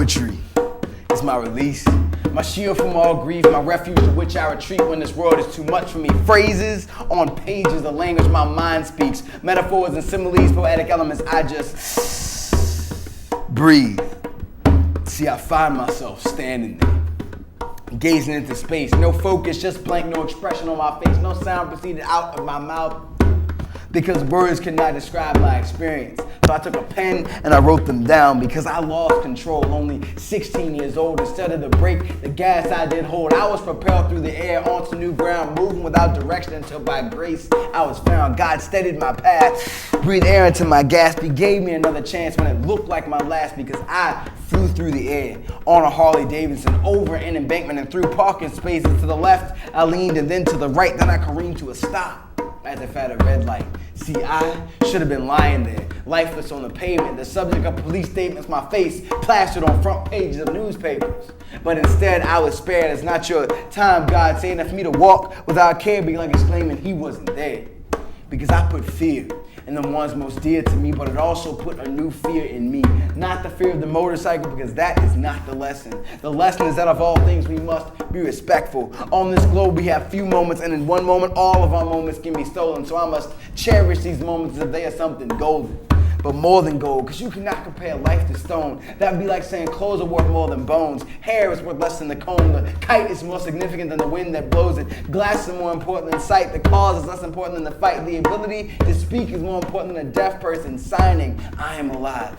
Poetry is my release, my shield from all grief, my refuge to which I retreat when this world is too much for me. Phrases on pages, the language my mind speaks, metaphors and similes, poetic elements, I just breathe. See, I find myself standing there, gazing into space, no focus, just blank, no expression on my face, no sound proceeded out of my mouth, because words cannot describe my experience. So I took a pen and I wrote them down because I lost control, only 16 years old. Instead of the brake, the gas I did hold. I was propelled through the air onto new ground, moving without direction until by grace I was found. God steadied my path, breathed air into my gasp. He gave me another chance when it looked like my last, because I flew through the air on a Harley Davidson, over an embankment and through parking spaces. To the left I leaned and then to the right, then I careened to a stop as if at a red light. See, I should have been lying there, lifeless on the pavement, the subject of police statements, my face plastered on front pages of newspapers. But instead, I was spared. It's not your time, God, saying that for me to walk without care, be like exclaiming he wasn't there. Because I put fear in the ones most dear to me, but it also put a new fear in me. Not the fear of the motorcycle, because that is not the lesson. The lesson is that of all things we must be respectful. On this globe we have few moments, and in one moment all of our moments can be stolen. So I must cherish these moments as if they are something golden. But more than gold, because you cannot compare life to stone. That would be like saying clothes are worth more than bones. Hair is worth less than the comb. The kite is more significant than the wind that blows it. Glass is more important than sight. The cause is less important than the fight. The ability to speak is more important than a deaf person signing, I am alive.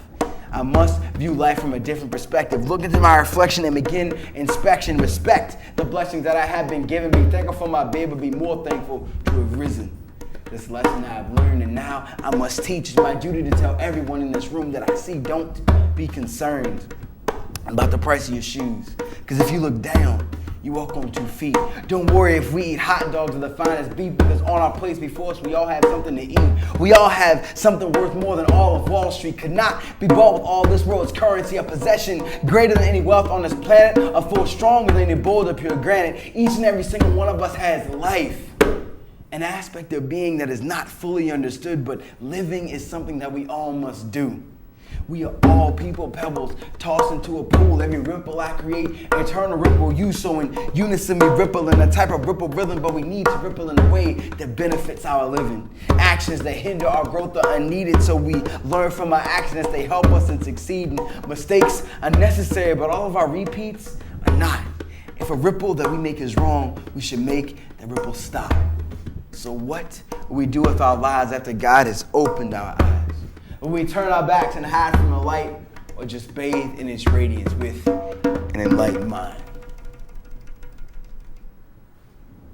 I must view life from a different perspective. Look into my reflection and begin inspection. Respect the blessings that I have been given. Be thankful for my baby, but be more thankful to have risen. This lesson I've learned, and now I must teach. It's my duty to tell everyone in this room that I see, don't be concerned about the price of your shoes. Because if you look down, you walk on 2 feet. Don't worry if we eat hot dogs or the finest beef, because on our plates before us, we all have something to eat. We all have something worth more than all of Wall Street. Could not be bought with all this world's currency, a possession greater than any wealth on this planet, a force stronger than any boulder, pure granite. Each and every single one of us has life. An aspect of being that is not fully understood, but living is something that we all must do. We are all people pebbles tossed into a pool. Every ripple I create, an eternal ripple you. So in unison we ripple in a type of ripple rhythm, but we need to ripple in a way that benefits our living. Actions that hinder our growth are unneeded, so we learn from our accidents. They help us in succeeding. Mistakes are necessary, but all of our repeats are not. If a ripple that we make is wrong, we should make the ripple stop. So what will we do with our lives after God has opened our eyes? Will we turn our backs and hide from the light, or just bathe in its radiance with an enlightened mind?